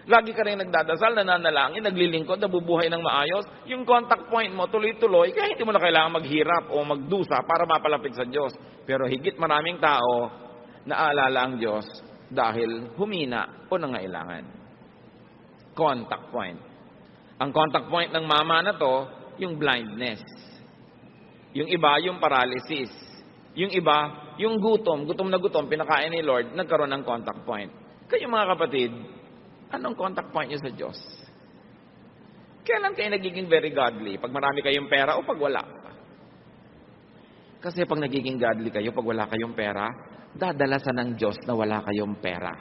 Lagi ka rin nagdadasal, nananalangin, naglilingkod, nabubuhay ng maayos. Yung contact point mo, tuloy-tuloy, kaya hindi mo na kailangan maghirap o magdusa para mapalapit sa Diyos. Pero higit maraming tao, naalala ang Diyos dahil humina o nangailangan. Contact point. Ang contact point ng mama na to, yung blindness. Yung iba, yung paralysis. Yung iba, yung gutom na gutom, pinakain ni Lord, nagkaroon ng contact point. Kayo mga kapatid, anong contact point niyo sa Diyos? Kailan kayo nagiging very godly? Pag marami kayong pera o pag wala? Kasi pag nagiging godly kayo, pag wala kayong pera, dadalasan ng Diyos na wala kayong pera.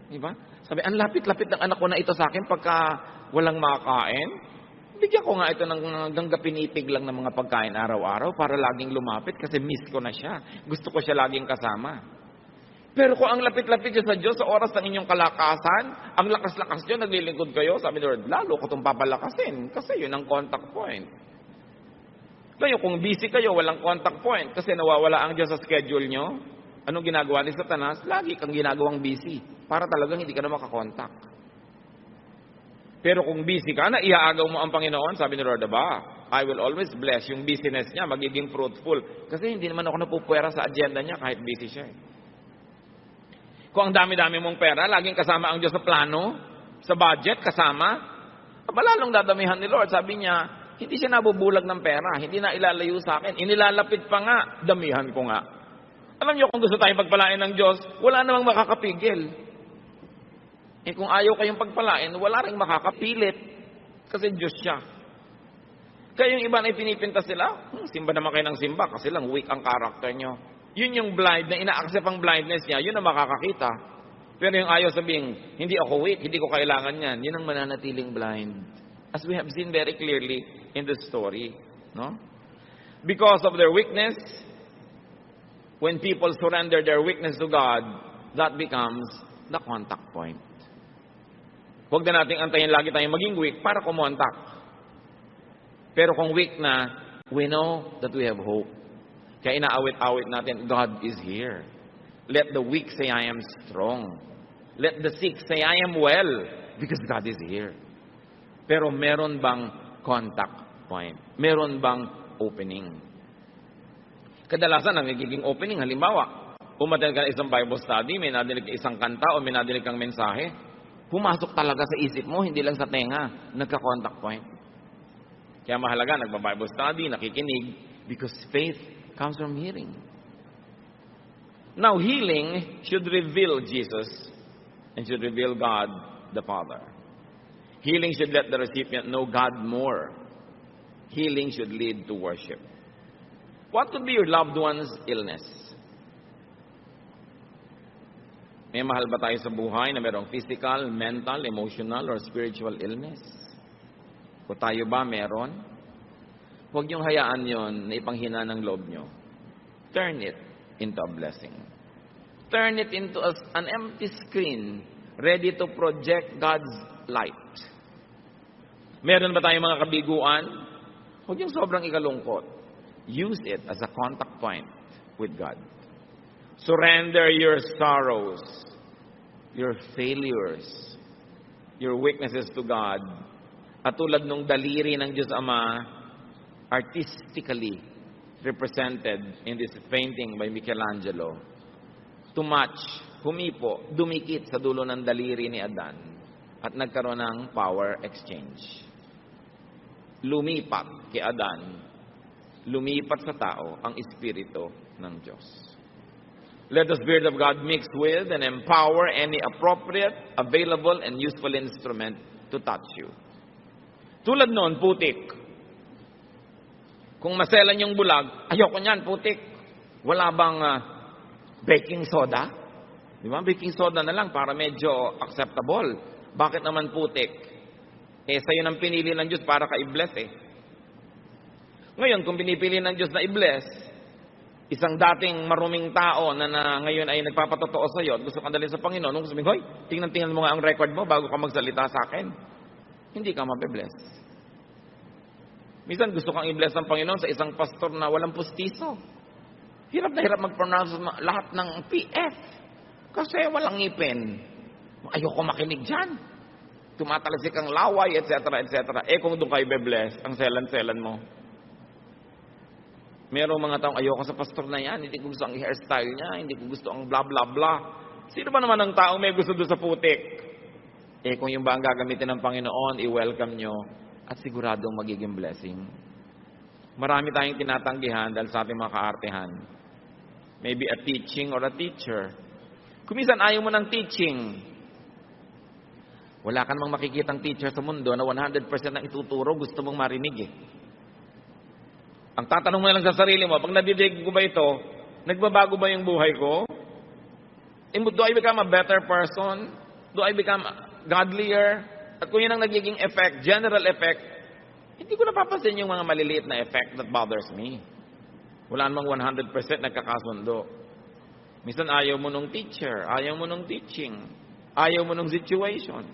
Diba? Sabi, ang lapit-lapit ng anak ko na ito sa akin pagka walang makakain. Bigyan ko nga ito ng hanggang pinipig lang ng mga pagkain araw-araw para laging lumapit kasi miss ko na siya. Gusto ko siya laging kasama. Pero kung ang lapit-lapit niyo sa Diyos sa oras ng inyong kalakasan, ang lakas-lakas niyo, naglilingkod kayo, sabi ni Lord, lalo ko itong papalakasin kasi yun ang contact point. Kayo, kung busy kayo, walang contact point kasi nawawala ang Diyos sa schedule niyo, anong ginagawa ni Satanas? Lagi kang ginagawang busy para talagang hindi ka na makakontak. Pero kung busy ka na, iaagaw mo ang Panginoon, sabi ni Lord, I will always bless yung business niya, magiging fruitful. Kasi hindi naman ako napupwera sa agenda niya kahit busy siya. Kung ang dami-dami mong pera, laging kasama ang Diyos sa plano, sa budget, kasama, malalong dadamihan ni Lord. Sabi niya, hindi siya nabubulag ng pera, hindi na ilalayo sa akin, inilalapit pa nga, damihan ko nga. Alam niyo, kung gusto tayong pagpalain ng Diyos, wala namang makakapigil. Kung ayaw kayong pagpalain, wala ring makakapilit, kasi Diyos siya. Kaya yung iba na ipinipinta sila, simba naman kayo ng simba, kasi lang weak ang karakter niyo. Yun yung blind, na ina-accept ang blindness niya, yun ang makakakita. Pero yung ayaw sabing, hindi ako weak, hindi ko kailangan yan, yun ang mananatiling blind. As we have seen very clearly in the story. No? Because of their weakness, when people surrender their weakness to God, that becomes the contact point. Huwag na nating antayin lagi tayong maging weak para kumontak. Pero kung weak na, we know that we have hope. Kaya inaawit-awit natin, God is here. Let the weak say, I am strong. Let the sick say, I am well. Because God is here. Pero meron bang contact point? Meron bang opening? Kadalasan, ang nagiging opening, halimbawa, umattend ka na isang Bible study, may nadinig ka isang kanta o may nadinig kang mensahe, pumasok talaga sa isip mo, hindi lang sa tenga, nagka-contact point. Kaya mahalaga, nagba-Bible study, nakikinig, because faith comes from hearing. Now, healing should reveal Jesus and should reveal God the Father. Healing should let the recipient know God more. Healing should lead to worship. What could be your loved one's illness? May mahal ba tayo sa buhay na mayroong physical, mental, emotional, or spiritual illness? Kung tayo ba meron? Huwag niyong hayaan yon na ipanghina ng loob niyo. Turn it into a blessing. Turn it into an empty screen ready to project God's light. Meron ba tayong mga kabiguan? Huwag yung sobrang ikalungkot. Use it as a contact point with God. Surrender your sorrows, your failures, your weaknesses to God. At tulad nung daliri ng Diyos Ama, artistically represented in this painting by Michelangelo, to match, humipo, dumikit sa dulo ng daliri ni Adan at nagkaroon ng power exchange. Lumipat kay Adan, lumipat sa tao ang Espiritu ng Diyos. Let the Spirit of God mix with and empower any appropriate, available, and useful instrument to touch you. Tulad noon, putik. Kung maselan yung bulag, ayoko niyan, putik. Wala bang baking soda? Di ba? Baking soda na lang para medyo acceptable. Bakit naman putik? Sa'yo nang pinili ng Diyos para ka i-bless Ngayon, kung pinipili ng Diyos na i-bless, isang dating maruming tao na ngayon ay nagpapatotoo sa'yo at gusto kang dalhin sa Panginoon, nung sabihin, hoy, tingnan mo nga ang record mo bago ka magsalita sa akin. Hindi ka mabe-bless. Minsan gusto kang i-bless ng Panginoon sa isang pastor na walang pustiso. Hirap na hirap mag-pronounce lahat ng PF. Kasi walang ngipin. Ayoko makinig dyan. Tumatalsik ang laway, etc., etc. Kung doon kayo be-bless, ang selan-selan mo. Merong mga taong, ayoko sa pastor na yan, hindi ko gusto ang hairstyle niya, hindi ko gusto ang blah, blah, blah. Sino ba naman ang taong may gusto doon sa putik? Kung yung ba ang gagamitin ng Panginoon, i-welcome nyo, at siguradong magiging blessing. Marami tayong tinatanggihan dahil sa ating mga kaartehan. Maybe a teaching or a teacher. Kuminsan ayaw mo ng teaching. Wala ka namang makikitang teacher sa mundo na 100% ang ituturo, gusto mong marinig Ang tatanong mo lang sa sarili mo, pag nadidig ko ba ito, nagbabago ba yung buhay ko? Do I become a better person? Do I become godlier? At kung yun ang nagiging effect, general effect, hindi ko napapansin yung mga maliliit na effect that bothers me. Wala namang 100% nagkakasundo. Minsan ayaw mo nung teacher, ayaw mo nung teaching, ayaw mo nung situation.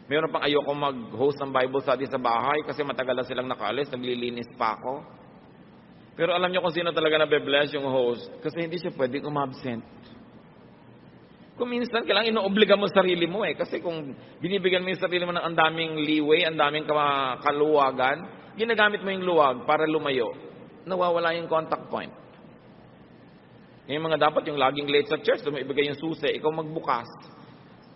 Meron pang ayoko mag-host ng Bible study sa bahay kasi matagal na silang nakaalis, naglilinis pa ako. Pero alam niyo kung sino talaga nabe-bless yung host kasi hindi siya pwedeng umabsent. Kung minsan kailangan inoobliga mo sarili mo kasi kung binibigyan mo yung sarili mo ng ang daming leeway, ang daming kaluwagan, ginagamit mo yung luwag para lumayo, nawawala yung contact point. Yung mga dapat yung laging late sa church, ibigay yung susi, ikaw magbukas.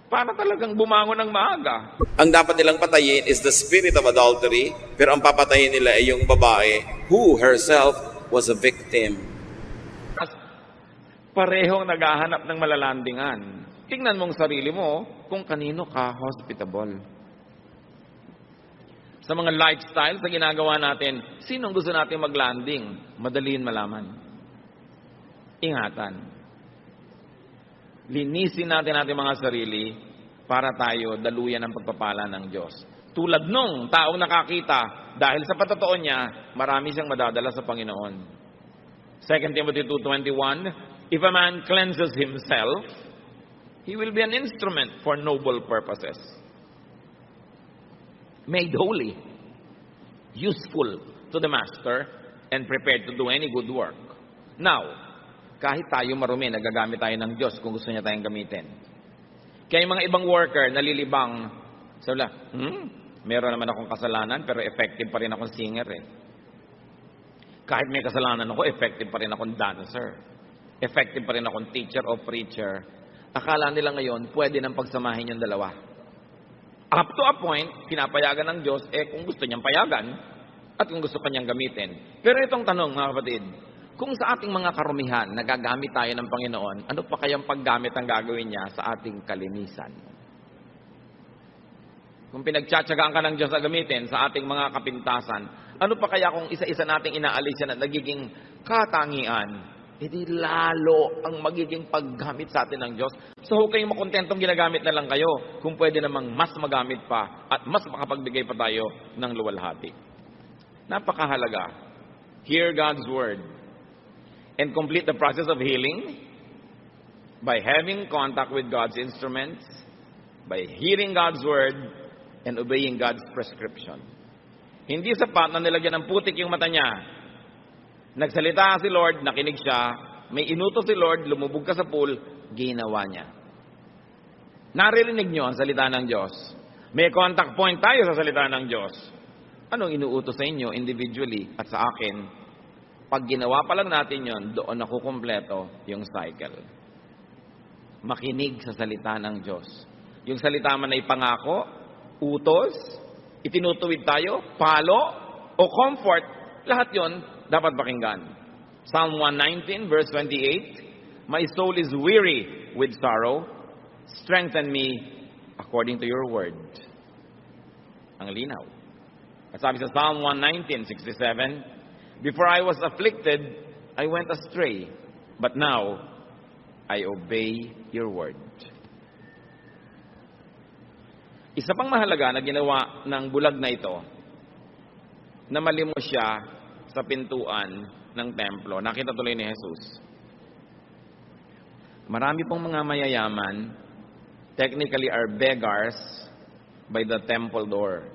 Para talagang bumangon ng maaga. Ang dapat nilang patayin is the spirit of adultery, pero ang papatayin nila ay yung babae who herself was a victim. Parehong naghahanap ng malalandingan. Tingnan mong sarili mo kung kanino ka hospitable. Sa mga lifestyle, sa ginagawa natin, sinong gusto natin maglanding? Madaliin malaman. Ingatan. Linisin natin ating mga sarili para tayo daluyan ng pagpapala ng Diyos. Tulad nung taong nakakita, dahil sa patotoo niya, marami siyang madadala sa Panginoon. 2 Timothy 2:21, if a man cleanses himself, he will be an instrument for noble purposes. Made holy, useful to the master, and prepared to do any good work. Now, kahit tayo marumi, nagagamit tayo ng Diyos kung gusto niya tayong gamitin. Kaya yung mga ibang worker, nalilibang, sabi meron naman akong kasalanan, pero effective pa rin akong singer Kahit may kasalanan ako, effective pa rin akong dancer. Effective pa rin akong teacher o preacher. Akala nila ngayon, pwede nang pagsamahin yung dalawa. Up to a point, pinapayagan ng Diyos, kung gusto niyang payagan, at kung gusto kanyang gamitin. Pero itong tanong, mga kapatid, kung sa ating mga karumihan, nagagamit tayo ng Panginoon, ano pa kayang paggamit ang gagawin niya sa ating kalinisan? Kung pinagtsatsagaan ka ng Diyos na gamitin sa ating mga kapintasan, ano pa kaya kung isa-isa nating inaalis yan at nagiging katangian, hindi lalo ang magiging paggamit sa atin ng Diyos. So huwag kayong makontentong ginagamit na lang kayo kung pwede namang mas magamit pa at mas makapagbigay pa tayo ng luwalhati. Napakahalaga. Hear God's Word. And complete the process of healing by having contact with God's instruments, by hearing God's word, and obeying God's prescription. Hindi sapat na nilagyan ng putik yung mata niya. Nagsalita si Lord, nakinig siya, may inutos si Lord, lumubog ka sa pool, ginawa niya. Naririnig niyo ang salita ng Diyos. May contact point tayo sa salita ng Diyos. Anong inuutos sa inyo individually at sa akin? Pag ginawa pa lang natin yon, doon nakukumpleto yung cycle. Makinig sa salita ng Diyos. Yung salita man ay pangako, utos, itinutuwid tayo, palo, o comfort, lahat yon dapat pakinggan. Psalm 119 verse 28, my soul is weary with sorrow, strengthen me according to your word. Ang linaw. At sabi sa Psalm 119:67, before I was afflicted, I went astray, but now I obey your word. Isa pang mahalaga na ginawa ng bulag na ito, na malimos siya sa pintuan ng templo. Nakita tuloy ni Jesus. Marami pong mga mayayaman, technically are beggars by the temple door.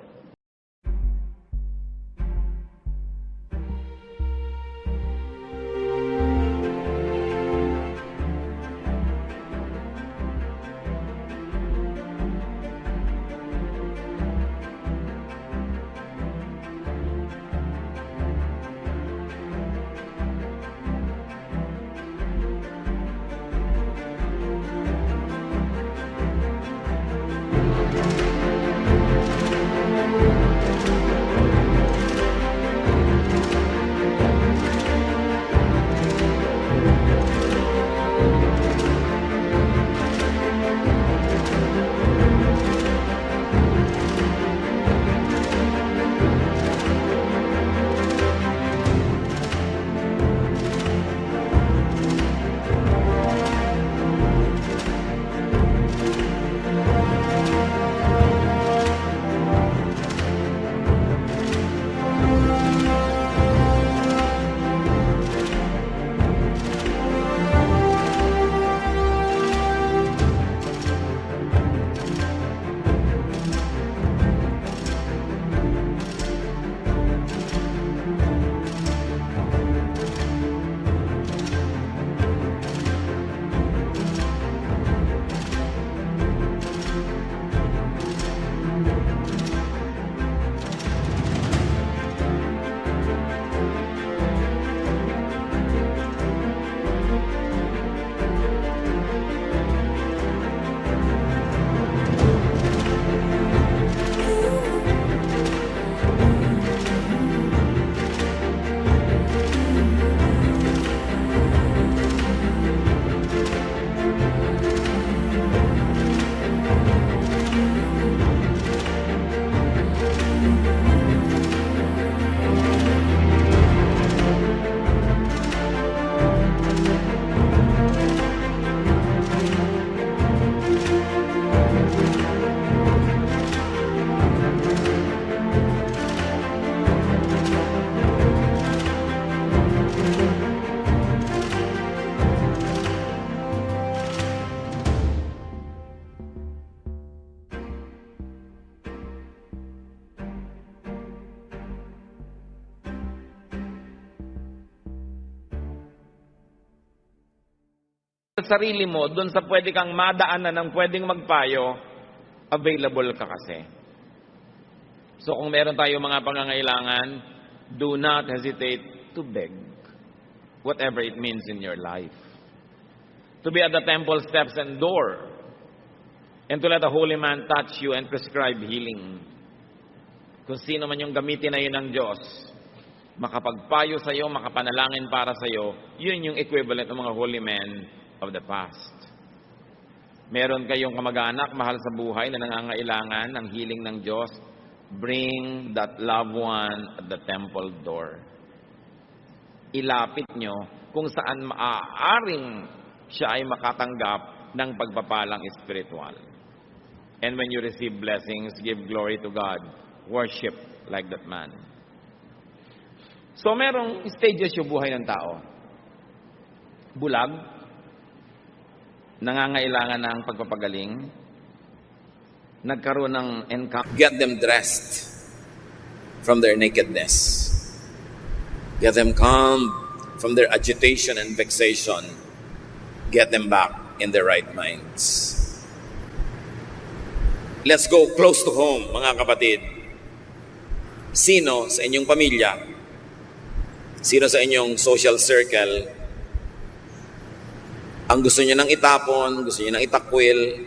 Sa sarili mo, doon sa pwede kang madaanan ng pwedeng magpayo, available ka kasi. So kung meron tayo mga pangangailangan, do not hesitate to beg. Whatever it means in your life. To be at the temple steps and door. And to let the holy man touch you and prescribe healing. Kung sino man yung gamitin na yun ng Diyos, makapagpayo sa iyo, makapanalangin para sa iyo, yun yung equivalent ng mga holy men of the past. Meron kayong kamag-anak, mahal sa buhay, na nangangailangan ng healing ng Diyos, bring that loved one at the temple door. Ilapit nyo kung saan maaaring siya ay makatanggap ng pagpapalang espiritual. And when you receive blessings, give glory to God. Worship like that man. So merong stages yung buhay ng tao. Bulag, nangangailangan ng pagpapagaling, nagkaroon ng encounter. Get them dressed from their nakedness. Get them calm from their agitation and vexation. Get them back in their right minds. Let's go close to home, mga kapatid. Sino sa inyong pamilya, sino sa inyong social circle, ang gusto nyo nang itapon, gusto nyo nang itakwil,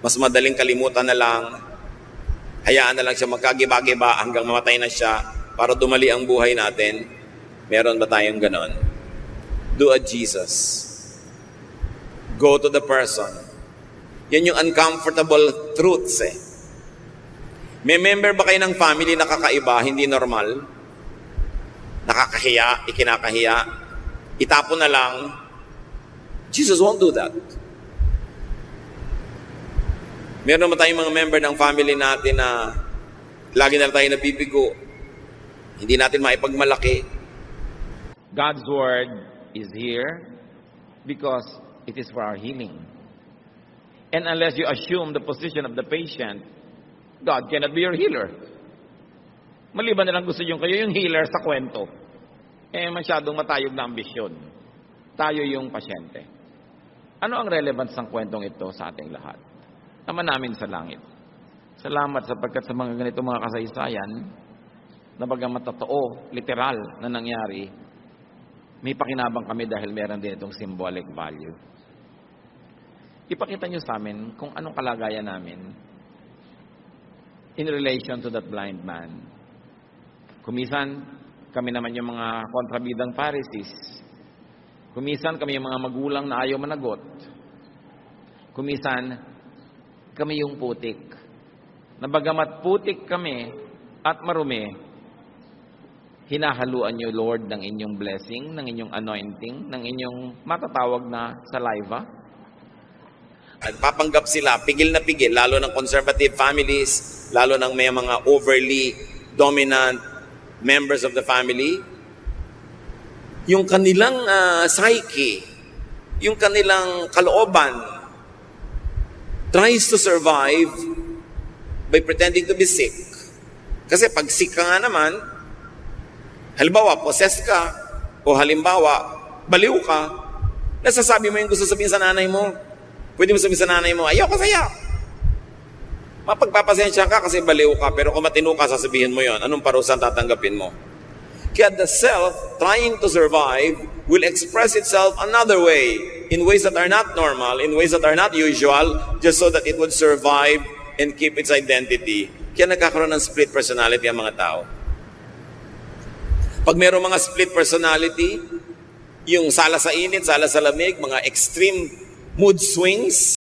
mas madaling kalimutan na lang, hayaan na lang siya magkagiba-giba hanggang mamatay na siya para dumali ang buhay natin? Meron ba tayong ganon? Do a Jesus. Go to the person. Yan yung uncomfortable truths eh. May member ba kayo ng family na kakaiba, hindi normal? Nakakahiya, ikinakahiya, itapon na lang. Jesus won't do that. Meron naman tayong mga member ng family natin na lagi na tayo nabibigo. Hindi natin maipagmalaki. God's word is here because it is for our healing. And unless you assume the position of the patient, God cannot be your healer. Maliban na lang gusto nyo kayo yung healer sa kwento. Masyadong matayog na ambisyon. Tayo yung pasyente. Ano ang relevance ng kwentong ito sa ating lahat? Naman namin sa langit. Salamat sapagkat sa mga ganito mga kasaysayan, na bagamat totoo, literal na nangyari, may pakinabang kami dahil meron din itong symbolic value. Ipakita nyo sa amin kung anong kalagayan namin in relation to that blind man. Kumisan, kami naman yung mga kontrabidang Pharisees. Kumisan, kami yung mga magulang na ayaw managot. Kumisan, kami yung putik. Na bagamat putik kami at marumi, hinahaluan nyo, Lord, ng inyong blessing, ng inyong anointing, ng inyong matatawag na saliva. At papanggap sila, pigil na pigil, lalo ng conservative families, lalo ng may mga overly dominant members of the family. Yung kanilang psyche, yung kanilang kalooban, tries to survive by pretending to be sick. Kasi pag sick ka nga naman, halimbawa, possessed ka, o halimbawa, baliw ka, nasasabi mo yung gusto sabihin sa nanay mo. Pwede mo sabihin sa nanay mo, ayaw ka saya. Mapagpapasensya ka kasi baliw ka, pero kung matino ka, sasabihin mo yon. Anong parusan tatanggapin mo? Kaya the self, trying to survive, will express itself another way, in ways that are not normal, in ways that are not usual, just so that it would survive and keep its identity. Kaya nagkakaroon ng split personality ang mga tao. Pag mayroong mga split personality, yung sala sa init, sala sa lamig, mga extreme mood swings,